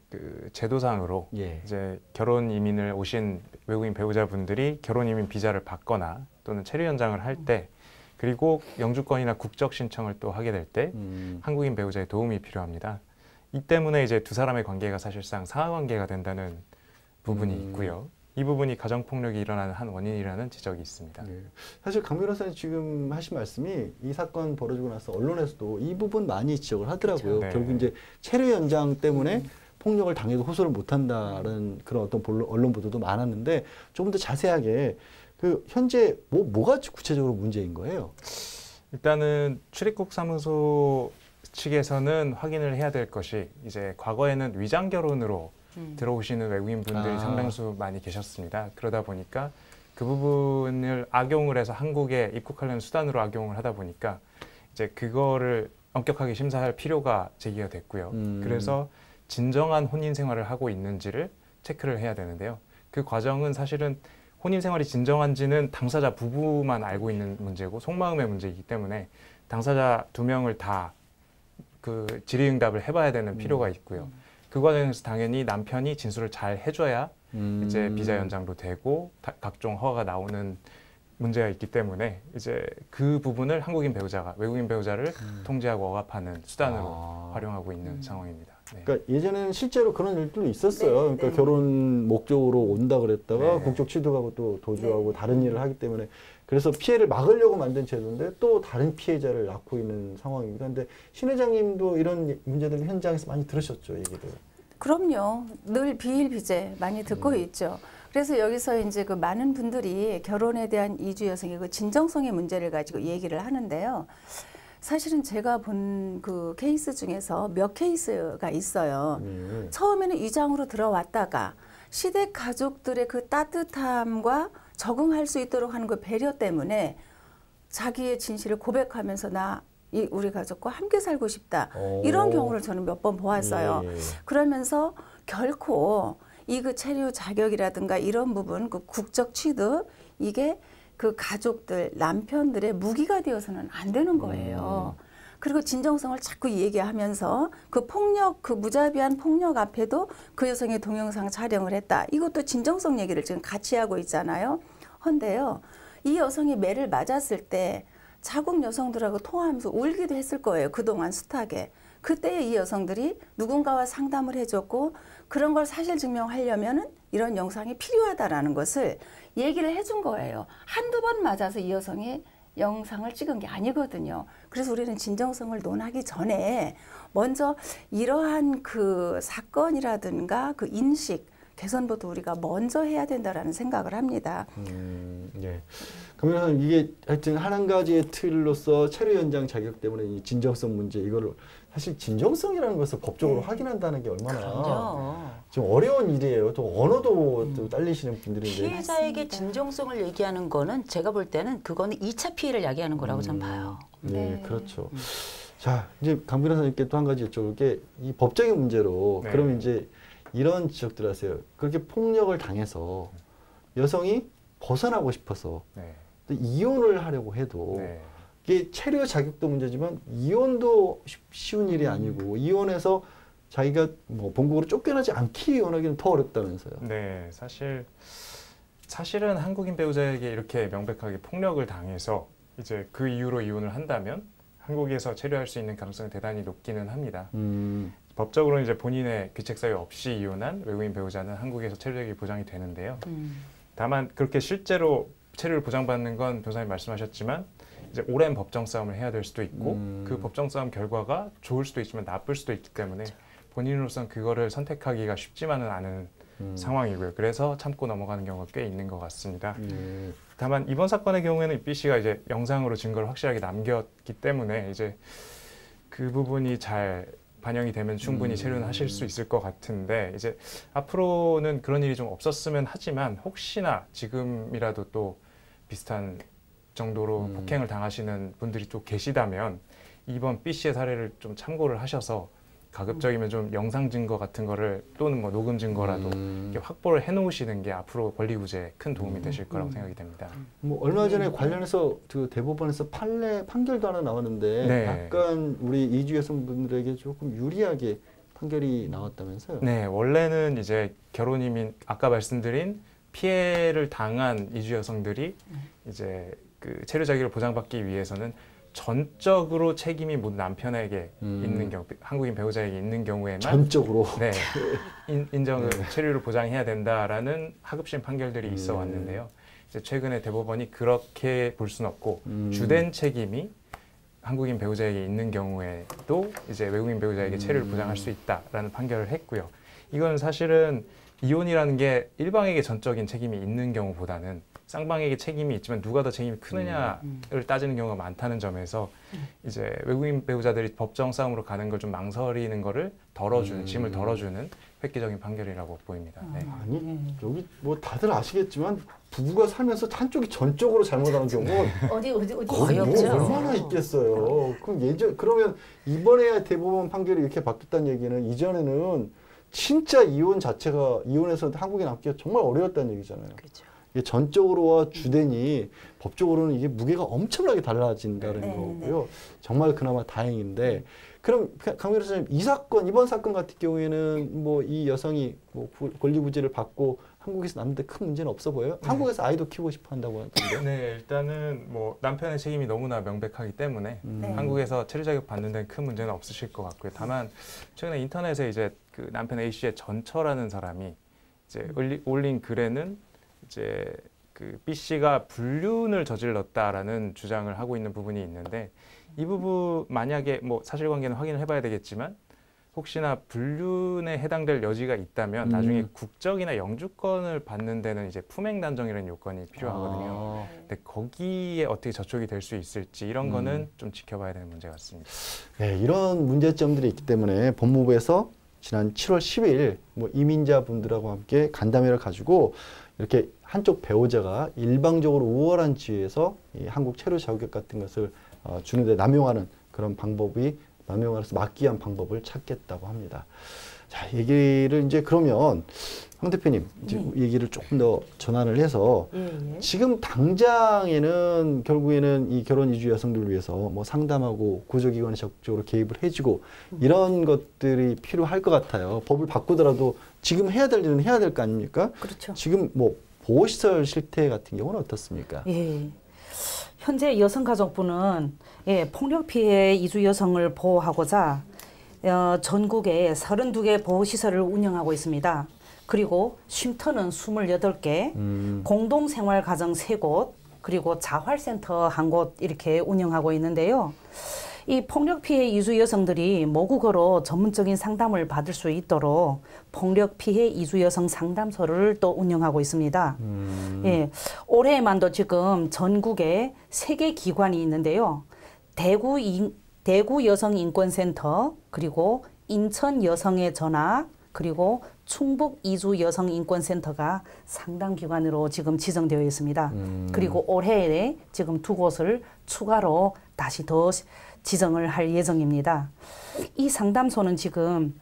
그 제도상으로 이제 결혼 이민을 오신 외국인 배우자분들이 결혼 이민 비자를 받거나 또는 체류 연장을 할 때, 그리고 영주권이나 국적 신청을 또 하게 될 때 한국인 배우자의 도움이 필요합니다. 이 때문에 이제 두 사람의 관계가 사실상 상하관계가 된다는 부분이 있고요. 이 부분이 가정폭력이 일어나는 한 원인이라는 지적이 있습니다. 사실 강 변호사님 지금 하신 말씀이 이 사건 벌어지고 나서 언론에서도 이 부분 많이 지적을 하더라고요. 그렇죠. 결국 이제 체류 연장 때문에 폭력을 당해도 호소를 못한다는 그런 어떤 언론 보도도 많았는데, 조금 더 자세하게 그 현재 뭐가 구체적으로 문제인 거예요? 일단은 출입국 사무소 측에서는 확인을 해야 될 것이, 이제 과거에는 위장 결혼으로 들어오시는 외국인 분들이 상당수 많이 계셨습니다. 그러다 보니까 그 부분을 악용을 해서 한국에 입국하려는 수단으로 악용을 하다 보니까 이제 그거를 엄격하게 심사할 필요가 제기가 됐고요. 그래서 진정한 혼인 생활을 하고 있는지를 체크를 해야 되는데요. 그 과정은 사실은 혼인 생활이 진정한지는 당사자 부부만 알고 있는 문제고 속마음의 문제이기 때문에 당사자 두 명을 다 그 질의응답을 해봐야 되는 필요가 있고요. 그 과정에서 당연히 남편이 진술을 잘 해줘야 이제 비자 연장도 되고 각종 허가가 나오는 문제가 있기 때문에 이제 그 부분을 한국인 배우자가 외국인 배우자를 통제하고 억압하는 수단으로 활용하고 있는 상황입니다. 네. 그러니까 예전에는 실제로 그런 일들도 있었어요. 그러니까 결혼 목적으로 온다 그랬다가 국적 취득하고 또 도주하고 다른 일을 하기 때문에, 그래서 피해를 막으려고 만든 제도인데 또 다른 피해자를 낳고 있는 상황입니다. 근데 신 회장님도 이런 문제들 현장에서 많이 들으셨죠, 얘기를? 그럼요. 늘 비일비재 많이 듣고 있죠. 그래서 여기서 이제 그 많은 분들이 결혼에 대한 이주 여성의 그 진정성의 문제를 가지고 얘기를 하는데요. 사실은 제가 본 그 케이스 중에서 몇 케이스가 있어요. 처음에는 위장으로 들어왔다가 시댁 가족들의 그 따뜻함과 적응할 수 있도록 하는 그 배려 때문에 자기의 진실을 고백하면서 우리 가족과 함께 살고 싶다. 이런 경우를 저는 몇 번 보았어요. 그러면서 결코 이 그 체류 자격이라든가 이런 부분, 그 국적 취득, 이게 그 가족들, 남편들의 무기가 되어서는 안 되는 거예요. 그리고 진정성을 자꾸 얘기하면서 그 폭력, 그 무자비한 폭력 앞에도 그 여성의 동영상 촬영을 했다. 이것도 진정성 얘기를 지금 같이 하고 있잖아요. 헌데요, 이 여성이 매를 맞았을 때 자국 여성들하고 통화하면서 울기도 했을 거예요. 그동안 숱하게. 그때 이 여성들이 누군가와 상담을 해줬고 그런 걸 사실 증명하려면은 이런 영상이 필요하다라는 것을 얘기를 해준 거예요. 한두 번 맞아서 이 여성이 영상을 찍은 게 아니거든요. 그래서 우리는 진정성을 논하기 전에 먼저 이러한 그 사건이라든가 그 인식 개선부터 우리가 먼저 해야 된다라는 생각을 합니다. 예. 그러면 이게 하여튼 한 가지의 틀로서 체류 현장 자격 때문에 이 진정성 문제 이거를 사실 진정성이라는 것을 법적으로 확인한다는 게 얼마나 그럼요. 좀 어려운 일이에요. 또 언어도 또 딸리시는 분들인데. 피해자에게 맞습니다. 진정성을 얘기하는 거는 제가 볼 때는 그거는 2차 피해를 야기하는 거라고 저는 봐요. 네, 네. 그렇죠. 자, 이제 강 변호사님께 또 한 가지 여쭤볼게 이 법적인 문제로 네. 그럼 이제 이런 지적들 하세요. 그렇게 폭력을 당해서 여성이 벗어나고 싶어서 네. 또 이혼을 하려고 해도 네. 이게 체류 자격도 문제지만 이혼도 쉬운 일이 아니고 이혼해서 자기가 뭐 본국으로 쫓겨나지 않기 이혼하기는 더 어렵다면서요. 네, 사실은 한국인 배우자에게 이렇게 명백하게 폭력을 당해서 이제 그 이유로 이혼을 한다면 한국에서 체류할 수 있는 가능성이 대단히 높기는 합니다. 법적으로는 이제 본인의 귀책 사유 없이 이혼한 외국인 배우자는 한국에서 체류력이 보장이 되는데요. 다만 그렇게 실제로 체류를 보장받는 건 변호사님 말씀하셨지만 이제 오랜 법정 싸움을 해야 될 수도 있고 그 법정 싸움 결과가 좋을 수도 있지만 나쁠 수도 있기 때문에 본인으로서는 그거를 선택하기가 쉽지만은 않은 상황이고요. 그래서 참고 넘어가는 경우가 꽤 있는 것 같습니다. 다만 이번 사건의 경우에는 B 씨가 이제 영상으로 증거를 확실하게 남겼기 때문에 이제 그 부분이 잘 반영이 되면 충분히 체류는 하실 수 있을 것 같은데 이제 앞으로는 그런 일이 좀 없었으면 하지만 혹시나 지금이라도 또 비슷한 정도로 폭행을 당하시는 분들이 또 계시다면 이번 B 씨의 사례를 좀 참고를 하셔서 가급적이면 좀 영상 증거 같은 거를 또는 뭐 녹음 증거라도 이렇게 확보를 해놓으시는 게 앞으로 권리 구제에 큰 도움이 되실 거라고 생각이 됩니다. 뭐 얼마 전에 관련해서 그 대법원에서 판결도 하나 나왔는데 네. 약간 우리 이주 여성분들에게 조금 유리하게 판결이 나왔다면서요? 네, 원래는 이제 결혼 이민 아까 말씀드린 피해를 당한 이주 여성들이 이제 그 체류 자격을 보장받기 위해서는 전적으로 책임이 모든 남편에게 있는 경우, 한국인 배우자에게 있는 경우에만 전적으로 네, 인정을 체류를 보장해야 된다라는 하급심 판결들이 있어 왔는데요. 이제 최근에 대법원이 그렇게 볼 수는 없고 주된 책임이 한국인 배우자에게 있는 경우에도 이제 외국인 배우자에게 체류를 보장할 수 있다라는 판결을 했고요. 이건 사실은 이혼이라는 게 일방에게 전적인 책임이 있는 경우보다는 쌍방에게 책임이 있지만 누가 더 책임이 크느냐를 따지는 경우가 많다는 점에서 이제 외국인 배우자들이 법정 싸움으로 가는 걸 좀 망설이는 거를 덜어주는 짐을 덜어주는 획기적인 판결이라고 보입니다. 네. 아니 여기 뭐 다들 아시겠지만 부부가 살면서 한쪽이 전적으로 잘못하는 경우가 어디 거의 뭐 없죠. 얼마나 있겠어요. 그럼 그러면 이번에 대법원 판결이 이렇게 바뀌었다는 얘기는 이전에는 진짜 이혼 자체가 이혼해서 한국에 남기가 정말 어려웠다는 얘기잖아요. 그렇죠. 이게 전적으로와 주den이 법적으로는 이게 무게가 엄청나게 달라진다는 네, 거고요. 정말 그나마 다행인데 그럼 강 변호사님 이번 사건 같은 경우에는 뭐 이 여성이 뭐 권리 구제를 받고 한국에서 남는데 큰 문제는 없어 보여요? 한국에서 아이도 키우고 싶어 한다고 하던데. 네, 일단은 뭐 남편의 책임이 너무나 명백하기 때문에 네. 한국에서 체류 자격 받는 데는 큰 문제는 없으실 것 같고요. 다만 최근에 인터넷에 이제 그 남편 A 씨의 전처라는 사람이 이제 올린 글에는 이제 그 B 씨가 불륜을 저질렀다라는 주장을 하고 있는 부분이 있는데 이 부분 만약에 뭐 사실관계는 확인을 해봐야 되겠지만 혹시나 불륜에 해당될 여지가 있다면 나중에 국적이나 영주권을 받는 데는 이제 품행 단정이라는 요건이 필요하거든요. 근데 거기에 어떻게 저촉이 될 수 있을지 이런 거는 좀 지켜봐야 되는 문제 같습니다. 네, 이런 문제점들이 있기 때문에 법무부에서 지난 7월 10일 뭐 이민자분들하고 함께 간담회를 가지고 이렇게 한쪽 배우자가 일방적으로 우월한 지위에서 이 한국 체류 자격 같은 것을 주는데 남용하는 그런 방법이 남용하면서 막기 위한 방법을 찾겠다고 합니다. 자, 얘기를 이제 그러면 황 대표님 이제 얘기를 조금 더 전환을 해서 지금 당장에는 결국에는 이 결혼 이주 여성들을 위해서 뭐 상담하고 구조기관이 적극적으로 개입을 해주고 이런 것들이 필요할 것 같아요. 법을 바꾸더라도 지금 해야 될 일은 해야 될 거 아닙니까? 그렇죠. 지금 뭐 보호시설 실태 같은 경우는 어떻습니까? 예. 현재 여성가족부는 폭력 피해 이주 여성을 보호하고자 전국에 32개 보호시설을 운영하고 있습니다. 그리고 쉼터는 28개, 공동생활가정 3곳, 그리고 자활센터 한 곳 이렇게 운영하고 있는데요. 이 폭력 피해 이주 여성들이 모국어로 전문적인 상담을 받을 수 있도록 폭력 피해 이주 여성 상담소를 또 운영하고 있습니다. 예, 올해만도 지금 전국에 3개 기관이 있는데요. 대구 여성인권센터, 그리고 인천 여성의 전화, 그리고 충북 이주 여성인권센터가 상담기관으로 지금 지정되어 있습니다. 그리고 올해에 지금 2곳을 추가로 다시 더 지정을 할 예정입니다. 이 상담소는 지금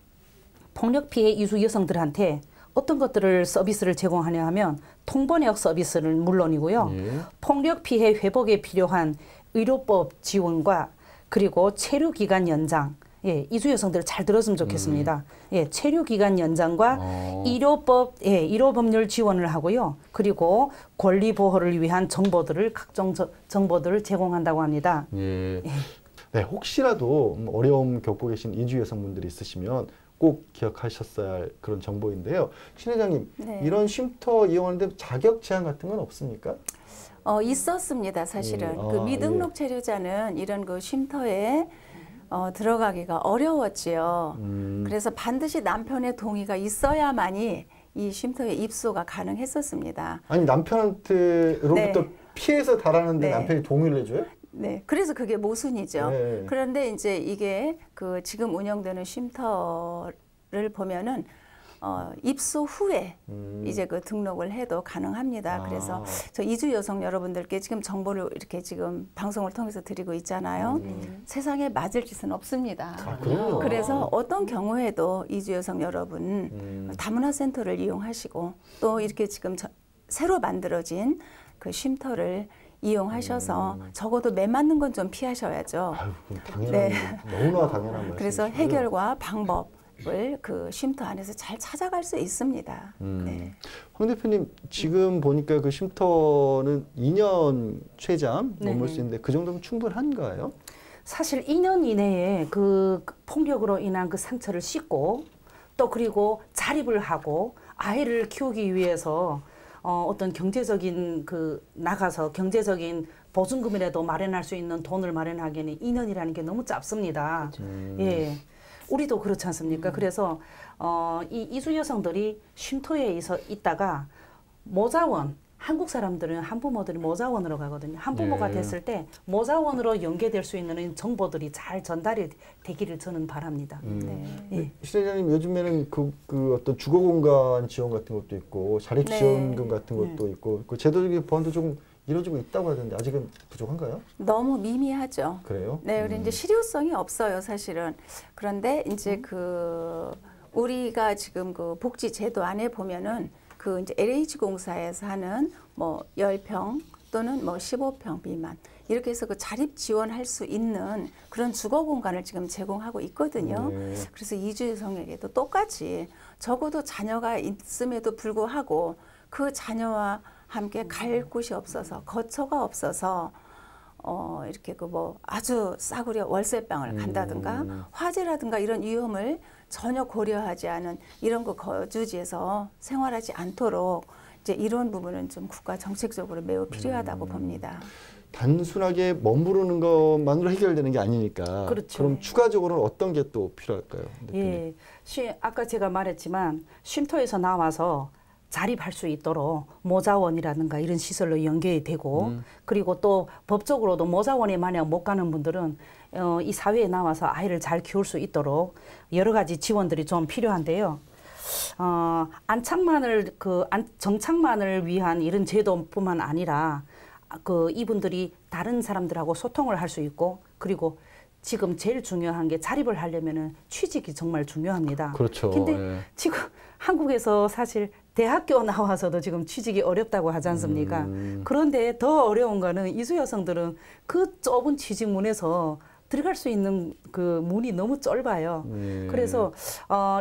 폭력 피해 이주 여성들한테 어떤 것들을 서비스를 제공하냐 하면 통번역 서비스는 물론이고요. 폭력 피해 회복에 필요한 의료법 지원과 그리고 체류기간 연장, 예, 이주 여성들 잘 들었으면 좋겠습니다. 예, 체류기간 연장과 의료법률 지원을 하고요. 그리고 권리 보호를 위한 정보들을 각종 정보들을 제공한다고 합니다. 예. 네, 혹시라도 어려움 겪고 계신 이주 여성분들이 있으시면 꼭 기억하셨어야 할 그런 정보인데요. 신 회장님, 네. 이런 쉼터 이용하는데 자격 제한 같은 건 없습니까? 있었습니다, 사실은. 예. 그 미등록 체류자는 이런 그 쉼터에 들어가기가 어려웠지요. 그래서 반드시 남편의 동의가 있어야만이 이 쉼터에 입소가 가능했었습니다. 아니, 남편한테로부터 네. 피해서 달하는데 네. 남편이 동의를 해줘요? 네, 그래서 그게 모순이죠. 네. 그런데 이제 이게 그 지금 운영되는 쉼터를 보면은 입소 후에 이제 그 등록을 해도 가능합니다. 그래서 저 이주 여성 여러분들께 지금 정보를 이렇게 지금 방송을 통해서 드리고 있잖아요. 세상에 맞을 짓은 없습니다. 그럼요. 그래서 어떤 경우에도 이주 여성 여러분 다문화 센터를 이용하시고 또 이렇게 지금 새로 만들어진 그 쉼터를 이용하셔서 적어도 매 맞는 건 좀 피하셔야죠. 아유, 당연한, 네. 너무나 당연한 말씀이시고요. 그래서 해결과 방법을 그 쉼터 안에서 잘 찾아갈 수 있습니다. 네. 황 대표님, 지금 보니까 그 쉼터는 2년 최장 머물 수 있는데 그 정도면 충분한가요? 사실 2년 이내에 그 폭력으로 인한 그 상처를 씻고 또 그리고 자립을 하고 아이를 키우기 위해서 어떤 경제적인 나가서 경제적인 보증금이라도 마련할 수 있는 돈을 마련하기에는 2년이라는 게 너무 짧습니다. 예, 우리도 그렇지 않습니까? 그래서 이 이주 여성들이 쉼터에 있다가 모자원, 한국 사람들은 한부모들이 모자원으로 가거든요. 한부모가 됐을 때 모자원으로 연계될 수 있는 정보들이 잘 전달이 되기를 저는 바랍니다. 네. 예. 신 회장님, 요즘에는 그 어떤 주거 공간 지원 같은 것도 있고 자립 네. 지원금 같은 것도 있고 그 제도적인 보완도 좀 이루어지고 있다고 하던데 아직은 부족한가요? 너무 미미하죠. 그래요? 네, 우리 이제 실효성이 없어요, 사실은. 그런데 이제 그 우리가 지금 그 복지 제도 안에 보면은 그 이제 LH 공사에서 하는 뭐 10평 또는 뭐 15평 미만 이렇게 해서 그 자립 지원할 수 있는 그런 주거 공간을 지금 제공하고 있거든요. 네. 그래서 이주 여성에게도 똑같이 적어도 자녀가 있음에도 불구하고 그 자녀와 함께 갈 곳이 없어서 거처가 없어서 이렇게 그 뭐 아주 싸구려 월세방을 간다든가 화재라든가 이런 위험을 전혀 고려하지 않은 이런 그 거주지에서 생활하지 않도록 이제 이런 부분은 좀 국가 정책적으로 매우 필요하다고 봅니다. 단순하게 머무르는 것만으로 해결되는 게 아니니까. 그렇죠. 그럼 추가적으로는 어떤 게 또 필요할까요? 예, 아까 제가 말했지만 쉼터에서 나와서 자립할 수 있도록 모자원이라든가 이런 시설로 연결이 되고 그리고 또 법적으로도 모자원에 만약 못 가는 분들은 이 사회에 나와서 아이를 잘 키울 수 있도록 여러 가지 지원들이 좀 필요한데요. 정착만을 위한 이런 제도뿐만 아니라 이분들이 다른 사람들하고 소통을 할 수 있고 그리고 지금 제일 중요한 게 자립을 하려면은 취직이 정말 중요합니다. 그렇죠. 근데 예. 지금 한국에서 사실 대학교 나와서도 지금 취직이 어렵다고 하지 않습니까? 그런데 더 어려운 거는 이주 여성들은 그 좁은 취직문에서 들어갈 수 있는 그 문이 너무 짧아요. 그래서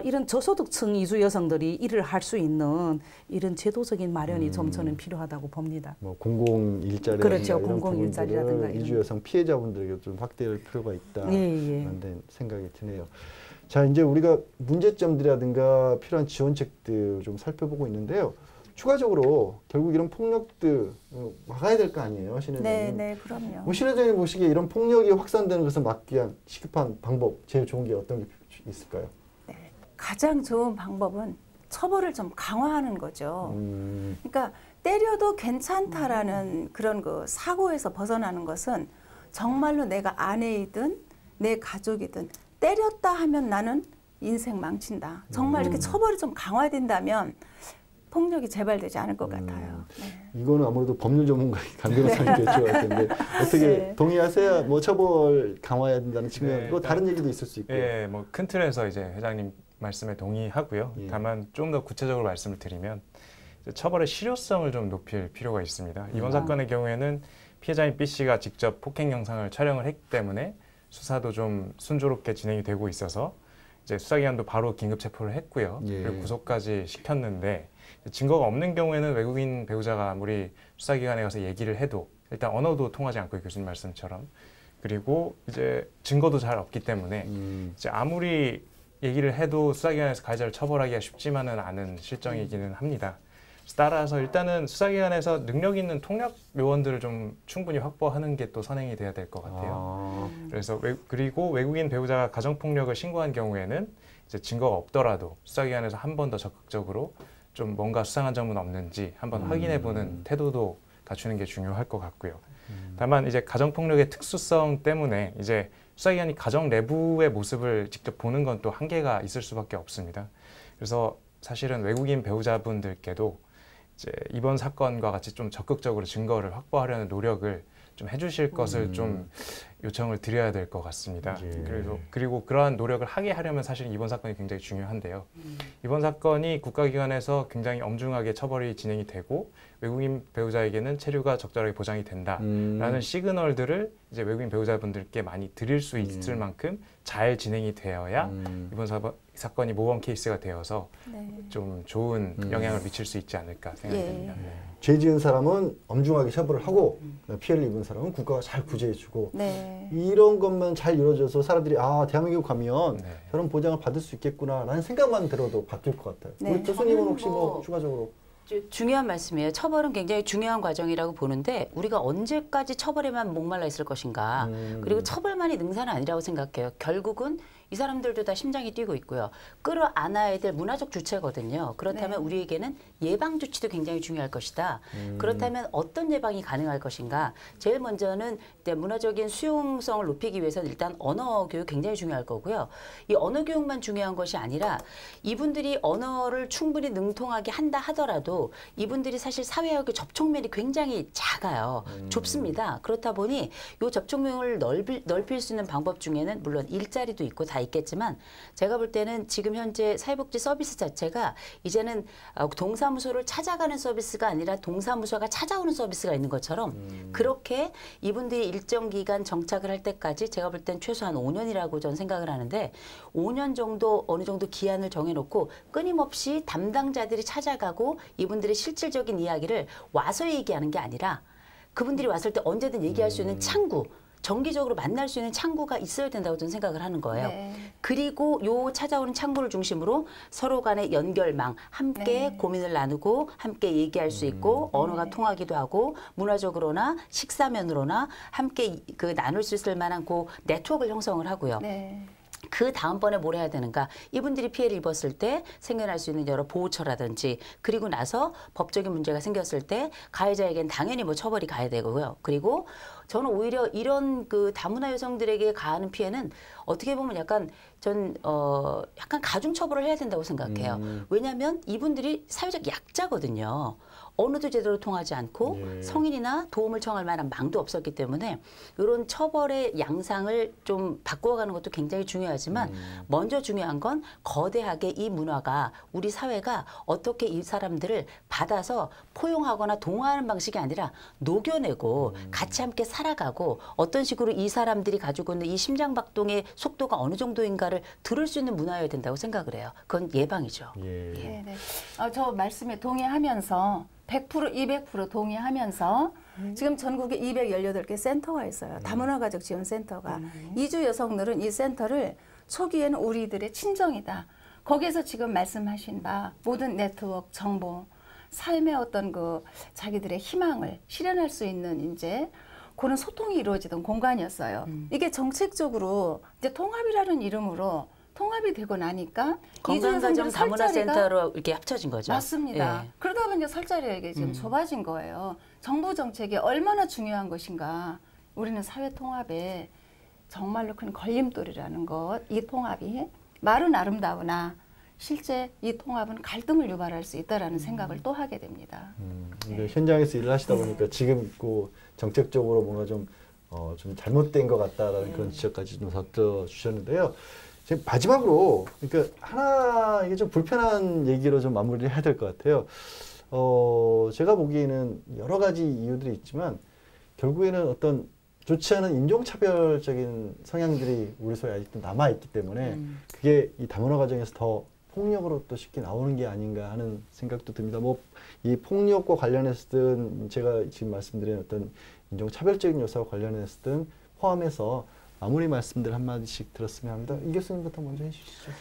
이런 저소득층 이주 여성들이 일을 할 수 있는 이런 제도적인 마련이 좀 저는 필요하다고 봅니다. 뭐 공공 일자리 그렇죠. 이런 공공 일자리라든가 부분들을 이주 이런. 여성 피해자분들에게 좀 확대할 필요가 있다. 예. 라는 생각이 드네요. 자, 이제 우리가 문제점들이라든가 필요한 지원책들 좀 살펴보고 있는데요. 추가적으로 결국 이런 폭력들 막아야 될 거 아니에요, 신 회장님? 네, 그럼요. 뭐 신 회장님 보시기에 이런 폭력이 확산되는 것을 막기 위한 시급한 방법, 제일 좋은 게 어떤 게 있을까요? 네, 가장 좋은 방법은 처벌을 좀 강화하는 거죠. 그러니까 때려도 괜찮다라는 그런 그 사고에서 벗어나는 것은 정말로 내가 아내이든 내 가족이든 때렸다 하면 나는 인생 망친다. 정말 이렇게 처벌이 좀 강화된다면 폭력이 재발되지 않을 것 같아요. 네. 이거는 아무래도 법률 전문가의 강변호사님께 여쭤봐야 텐데 어떻게 네. 동의하세요? 뭐 처벌 강화해야 된다는 측면이고 네, 다른 얘기도 있을 수 있고요. 예, 뭐 큰 틀에서 이제 회장님 말씀에 동의하고요. 예. 다만 좀 더 구체적으로 말씀을 드리면 이제 처벌의 실효성을 좀 높일 필요가 있습니다. 이번 사건의 경우에는 피해자인 B 씨가 직접 폭행 영상을 촬영을 했기 때문에 수사도 좀 순조롭게 진행이 되고 있어서 이제 수사기관도 바로 긴급 체포를 했고요. 예. 그리고 구속까지 시켰는데 증거가 없는 경우에는 외국인 배우자가 아무리 수사기관에 가서 얘기를 해도 일단 언어도 통하지 않고 교수님 말씀처럼 그리고 이제 증거도 잘 없기 때문에 이제 아무리 얘기를 해도 수사기관에서 가해자를 처벌하기가 쉽지만은 않은 실정이기는 합니다. 따라서 일단은 수사기관에서 능력 있는 통역 요원들을 좀 충분히 확보하는 게 또 선행이 돼야 될 것 같아요. 그래서 그리고 외국인 배우자가 가정폭력을 신고한 경우에는 이제 증거가 없더라도 수사기관에서 한 번 더 적극적으로 좀 뭔가 수상한 점은 없는지 한번 확인해보는 태도도 갖추는 게 중요할 것 같고요. 다만 이제 가정폭력의 특수성 때문에 이제 수사기관이 가정 내부의 모습을 직접 보는 건 또 한계가 있을 수밖에 없습니다. 그래서 사실은 외국인 배우자분들께도 이제 이번 사건과 같이 좀 적극적으로 증거를 확보하려는 노력을 좀 해주실 것을 좀 요청을 드려야 될 것 같습니다. 예. 그리고 그러한 노력을 하게 하려면 사실 이번 사건이 굉장히 중요한데요. 이번 사건이 국가기관에서 굉장히 엄중하게 처벌이 진행이 되고 외국인 배우자에게는 체류가 적절하게 보장이 된다라는 시그널들을 이제 외국인 배우자분들께 많이 드릴 수 있을 만큼 잘 진행이 되어야 이번 사건이 모범 케이스가 되어서 좀 좋은 영향을 미칠 수 있지 않을까 생각됩니다. 죄 지은 사람은 엄중하게 처벌을 하고 피해를 입은 사람은 국가가 잘 구제해주고 이런 것만 잘 이루어져서 사람들이 아 대한민국 가면 저런 보장을 받을 수 있겠구나라는 생각만 들어도 바뀔 것 같아요. 우리 교수님은 혹시 뭐 추가적으로 중요한 말씀이에요. 처벌은 굉장히 중요한 과정이라고 보는데 우리가 언제까지 처벌에만 목말라 있을 것인가. 그리고 처벌만이 능사는 아니라고 생각해요. 결국은 이 사람들도 다 심장이 뛰고 있고요. 끌어안아야 될 문화적 주체거든요. 그렇다면 우리에게는 예방 조치도 굉장히 중요할 것이다. 그렇다면 어떤 예방이 가능할 것인가. 제일 먼저는 문화적인 수용성을 높이기 위해서는 일단 언어 교육 굉장히 중요할 거고요. 이 언어 교육만 중요한 것이 아니라 이분들이 언어를 충분히 능통하게 한다 하더라도 이분들이 사실 사회하고 접촉면이 굉장히 작아요. 좁습니다. 그렇다 보니 이 접촉면을 넓힐 수 있는 방법 중에는 물론 일자리도 있고 다 있겠지만 제가 볼 때는 지금 현재 사회복지 서비스 자체가 이제는 동사무소를 찾아가는 서비스가 아니라 동사무소가 찾아오는 서비스가 있는 것처럼 그렇게 이분들이 일정 기간 정착을 할 때까지 제가 볼 땐 최소한 5년이라고 저는 생각을 하는데 5년 정도 어느 정도 기한을 정해놓고 끊임없이 담당자들이 찾아가고 이분들의 실질적인 이야기를 와서 얘기하는 게 아니라 그분들이 왔을 때 언제든 얘기할 수 있는 창구 정기적으로 만날 수 있는 창구가 있어야 된다고 저는 생각을 하는 거예요. 그리고 요 찾아오는 창구를 중심으로 서로 간의 연결망, 함께 고민을 나누고 함께 얘기할 수 있고 언어가 통하기도 하고 문화적으로나 식사면으로나 함께 그 나눌 수 있을 만한 그 네트워크를 형성을 하고요. 그 다음번에 뭘 해야 되는가. 이분들이 피해를 입었을 때 생겨날 수 있는 여러 보호처라든지 그리고 나서 법적인 문제가 생겼을 때 가해자에겐 당연히 뭐 처벌이 가야 되고요. 그리고 저는 오히려 이런 그 다문화 여성들에게 가하는 피해는 어떻게 보면 약간 약간 가중처벌을 해야 된다고 생각해요. 왜냐하면 이분들이 사회적 약자거든요. 언어도 제대로 통하지 않고 성인이나 도움을 청할 만한 망도 없었기 때문에 이런 처벌의 양상을 좀 바꾸어가는 것도 굉장히 중요하지만 먼저 중요한 건 거대하게 이 문화가 우리 사회가 어떻게 이 사람들을 받아서 포용하거나 동화하는 방식이 아니라 녹여내고 같이 함께 살아가고 어떤 식으로 이 사람들이 가지고 있는 이 심장박동의 속도가 어느 정도인가를 들을 수 있는 문화여야 된다고 생각을 해요. 그건 예방이죠. 저 말씀에 동의하면서 100%, 200% 동의하면서 지금 전국에 218개 센터가 있어요. 다문화가족 지원센터가. 이주 여성들은 이 센터를 초기에는 우리들의 친정이다. 거기에서 지금 말씀하신 바 모든 네트워크, 정보, 삶의 어떤 그 자기들의 희망을 실현할 수 있는 이제 그런 소통이 이루어지던 공간이었어요. 이게 정책적으로 이제 통합이라는 이름으로 통합이 되고 나니까 건강가정 다문화센터로 이렇게 합쳐진 거죠. 맞습니다. 예. 그러다 보니까 설 자리가 지금 좁아진 거예요. 정부 정책이 얼마나 중요한 것인가. 우리는 사회 통합에 정말로 큰 걸림돌이라는 것, 이 통합이 말은 아름다우나 실제 이 통합은 갈등을 유발할 수 있다라는 생각을 또 하게 됩니다. 근데 현장에서 일을 하시다 보니까 지금 그 정책적으로 뭔가 좀 잘못된 것 같다라는 그런 지적까지 좀 덧붙여 주셨는데요. 지금 마지막으로 그러니까 하나 이게 좀 불편한 얘기로 좀 마무리를 해야 될 것 같아요. 제가 보기에는 여러 가지 이유들이 있지만 결국에는 어떤 좋지 않은 인종차별적인 성향들이 우리 사회에 아직도 남아있기 때문에 그게 이 다문화 가정에서 더 폭력으로 또 쉽게 나오는 게 아닌가 하는 생각도 듭니다. 뭐 이 폭력과 관련해서든 제가 지금 말씀드린 어떤 인종차별적인 요소와 관련해서든 포함해서 마무리 말씀들 한마디씩 들었으면 합니다. 이 교수님부터 먼저 해주시죠.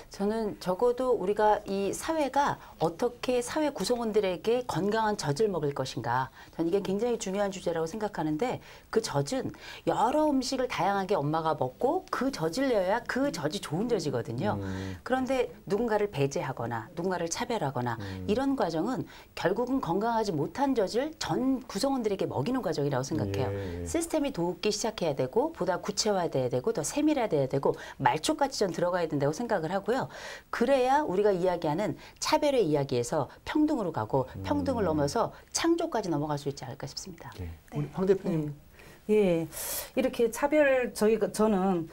저는 적어도 우리가 이 사회가 어떻게 사회 구성원들에게 건강한 젖을 먹을 것인가. 저는 이게 굉장히 중요한 주제라고 생각하는데 그 젖은 여러 음식을 다양하게 엄마가 먹고 그 젖을 내야 그 젖이 좋은 젖이거든요. 그런데 누군가를 배제하거나 누군가를 차별하거나 이런 과정은 결국은 건강하지 못한 젖을 전 구성원들에게 먹이는 과정이라고 생각해요. 시스템이 돕기 시작해야 되고 보다 구체화돼야 되고 더 세밀화돼야 되고 말초까지 전 들어가야 된다고 생각을 하고요. 그래야 우리가 이야기하는 차별의 이야기에서 평등으로 가고 평등을 넘어서 창조까지 넘어갈 수 있지 않을까 싶습니다. 우리 황 대표님. 예, 이렇게 저는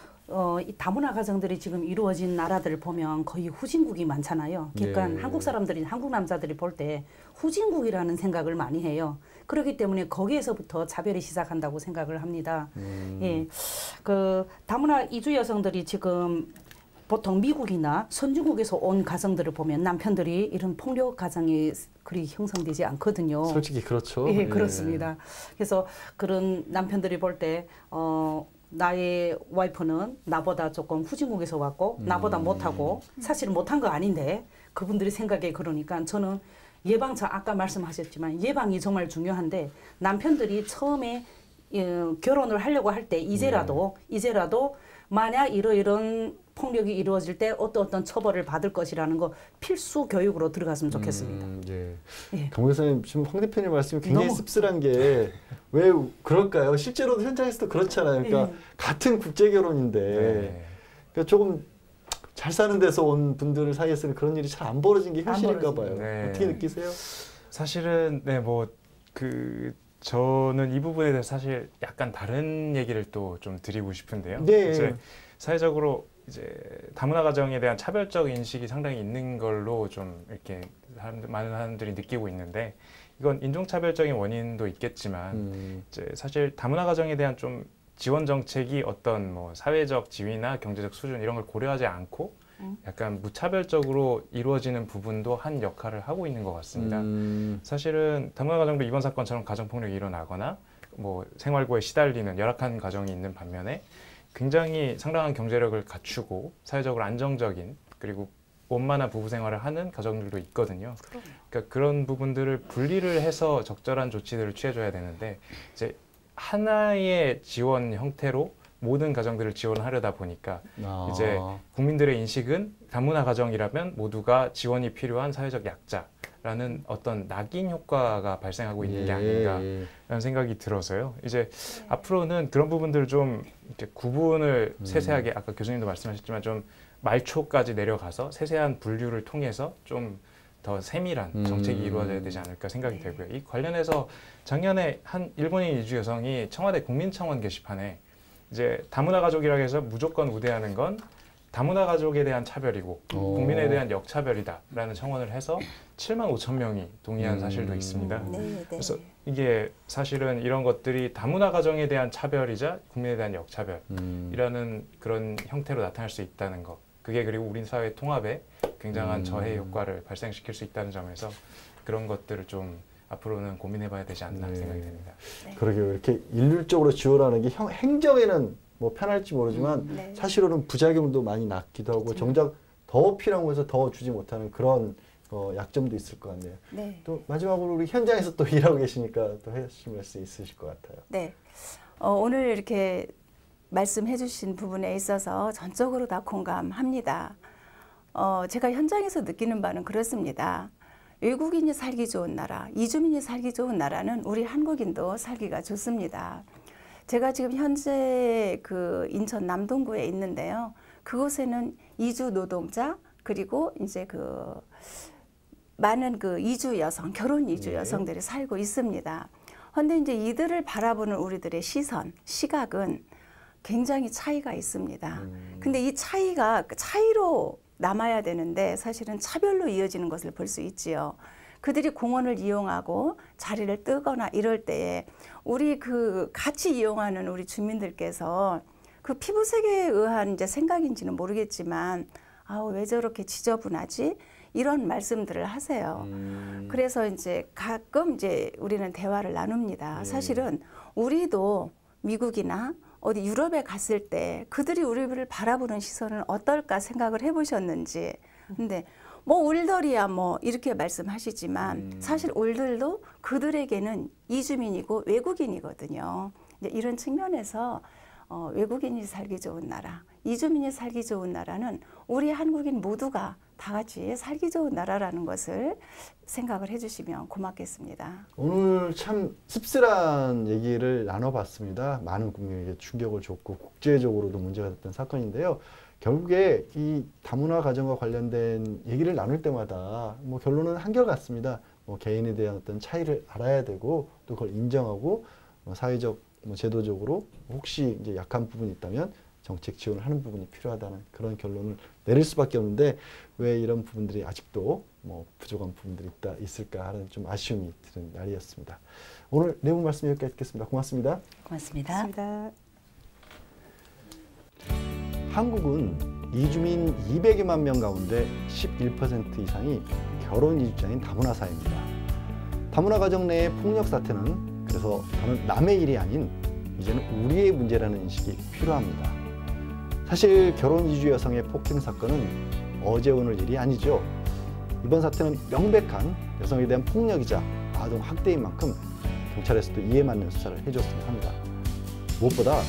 이 다문화 가정들이 지금 이루어진 나라들을 보면 거의 후진국이 많잖아요. 그러니까 한국 남자들이 볼 때 후진국이라는 생각을 많이 해요. 그렇기 때문에 거기에서부터 차별이 시작한다고 생각을 합니다. 예, 그 다문화 이주 여성들이 지금 보통 미국이나 선진국에서 온 가정들을 보면 남편들이 이런 폭력 가정이 그리 형성되지 않거든요. 솔직히 그렇죠. 예, 그렇습니다. 그래서 그런 남편들이 볼 때 나의 와이프는 나보다 조금 후진국에서 왔고 나보다 못하고 사실은 못한 거 아닌데 그분들이 생각에 그러니까 저는 예방차 아까 말씀하셨지만 예방이 정말 중요한데 남편들이 처음에 결혼을 하려고 할 때 이제라도 만약 이런 폭력이 이루어질 때 어떤 처벌을 받을 것이라는 거 필수 교육으로 들어갔으면 좋겠습니다. 예. 예. 강 교수님 지금 황 대표님 말씀이 굉장히 씁쓸한 게 왜 그럴까요? 실제로도 현장에서도 그렇잖아요. 그러니까 같은 국제 결혼인데 그러니까 조금 잘 사는 데서 온 분들 사이에서는 그런 일이 잘 안 벌어진 게 현실인가 봐요. 어떻게 느끼세요? 사실은 저는 이 부분에 대해서 사실 약간 다른 얘기를 또 좀 드리고 싶은데요. 이제 사회적으로 이제 다문화 가정에 대한 차별적 인식이 상당히 있는 걸로 좀 이렇게 많은 사람들이 느끼고 있는데 이건 인종차별적인 원인도 있겠지만 이제 사실 다문화 가정에 대한 좀 지원 정책이 어떤 뭐 사회적 지위나 경제적 수준 이런 걸 고려하지 않고 약간 무차별적으로 이루어지는 부분도 한 역할을 하고 있는 것 같습니다. 사실은 다문화 가정도 이번 사건처럼 가정폭력이 일어나거나 뭐 생활고에 시달리는 열악한 가정이 있는 반면에 굉장히 상당한 경제력을 갖추고 사회적으로 안정적인 그리고 원만한 부부 생활을 하는 가정들도 있거든요. 그러니까 그런 부분들을 분리를 해서 적절한 조치들을 취해줘야 되는데 이제 하나의 지원 형태로 모든 가정들을 지원하려다 보니까 이제 국민들의 인식은 다문화 가정이라면 모두가 지원이 필요한 사회적 약자라는 어떤 낙인 효과가 발생하고 있는 게 아닌가라는 생각이 들어서요. 이제 앞으로는 그런 부분들을 좀 이렇게 구분을 세세하게 아까 교수님도 말씀하셨지만 좀 말초까지 내려가서 세세한 분류를 통해서 좀 더 세밀한 정책이 이루어져야 되지 않을까 생각이 되고요. 이 관련해서 작년에 한 일본인 이주 여성이 청와대 국민청원 게시판에 이제 다문화 가족이라고 해서 무조건 우대하는 건 다문화 가족에 대한 차별이고 국민에 대한 역차별이다라는 청원을 해서 7만 5천 명이 동의한 사실도 있습니다. 그래서 이게 사실은 이런 것들이 다문화 가정에 대한 차별이자 국민에 대한 역차별이라는 그런 형태로 나타날 수 있다는 것. 그게 그리고 우리 사회 통합에 굉장한 저해 효과를 발생시킬 수 있다는 점에서 그런 것들을 좀 앞으로는 고민해봐야 되지 않나 생각이 됩니다. 그러게요. 이렇게 일률적으로 지원하는 게 행정에는 뭐 편할지 모르지만 사실로는 부작용도 많이 났기도 하고 정작 더 필요한 곳에서 더 주지 못하는 그런 약점도 있을 것 같네요. 네. 또 마지막으로 우리 현장에서 또 일하고 계시니까 또 하실 수 있으실 것 같아요. 네. 오늘 이렇게 말씀해 주신 부분에 있어서 전적으로 다 공감합니다. 제가 현장에서 느끼는 바는 그렇습니다. 외국인이 살기 좋은 나라, 이주민이 살기 좋은 나라는 우리 한국인도 살기가 좋습니다. 제가 지금 현재 그 인천 남동구에 있는데요. 그곳에는 이주 노동자 그리고 이제 그 많은 그 이주 여성, 결혼 이주 네. 여성들이 살고 있습니다. 그런데 이제 이들을 바라보는 우리들의 시선, 시각은 굉장히 차이가 있습니다. 근데 이 차이가 차이로 남아야 되는데 사실은 차별로 이어지는 것을 볼 수 있지요. 그들이 공원을 이용하고 자리를 뜨거나 이럴 때에 우리 그 같이 이용하는 우리 주민들께서 그 피부색에 의한 이제 생각인지는 모르겠지만 왜 저렇게 지저분하지? 이런 말씀들을 하세요. 그래서 이제 가끔 이제 우리는 대화를 나눕니다. 사실은 우리도 미국이나 어디 유럽에 갔을 때 그들이 우리를 바라보는 시선은 어떨까 생각을 해보셨는지. 근데 뭐 올들이야 뭐 이렇게 말씀하시지만 사실 올들도 그들에게는 이주민이고 외국인이거든요. 이제 이런 측면에서 외국인이 살기 좋은 나라, 이주민이 살기 좋은 나라는 우리 한국인 모두가 다 같이 살기 좋은 나라라는 것을 생각을 해주시면 고맙겠습니다. 오늘 참 씁쓸한 얘기를 나눠봤습니다. 많은 국민에게 충격을 줬고 국제적으로도 문제가 됐던 사건인데요. 결국에 이 다문화 가정과 관련된 얘기를 나눌 때마다 뭐 결론은 한결같습니다. 뭐 개인에 대한 어떤 차이를 알아야 되고 또 그걸 인정하고 사회적, 제도적으로 혹시 이제 약한 부분이 있다면 정책 지원을 하는 부분이 필요하다는 그런 결론을 내릴 수밖에 없는데 왜 이런 부분들이 아직도 뭐 부족한 부분들이 있을까 하는 좀 아쉬움이 드는 날이었습니다. 오늘 내용 말씀 여기까지 듣겠습니다. 고맙습니다. 고맙습니다. 한국은 이주민 200여만 명 가운데 11% 이상이 결혼 이주자인 다문화 사회입니다. 다문화 가정 내의 폭력 사태는 그래서 더는 남의 일이 아닌 이제는 우리의 문제라는 인식이 필요합니다. 사실 결혼 이주 여성의 폭행 사건은 어제 오늘 일이 아니죠. 이번 사태는 명백한 여성에 대한 폭력이자 아동 학대인 만큼 경찰에서도 이에 맞는 수사를 해줬으면 합니다. 무엇보다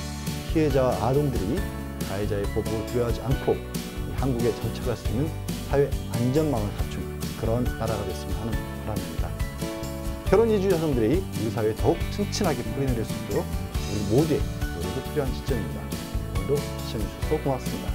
피해자와 아동들이 가해자의 보복을 두려워하지 않고 한국에 정착할 수 있는 사회 안전망을 갖춘 그런 나라가 됐으면 하는 바람입니다. 결혼 이주 여성들이 우리 사회에 더욱 튼튼하게 뿌리내릴 수 있도록 우리 모두의 노력이 필요한 시점입니다. 오늘도 시청해주셔서 고맙습니다.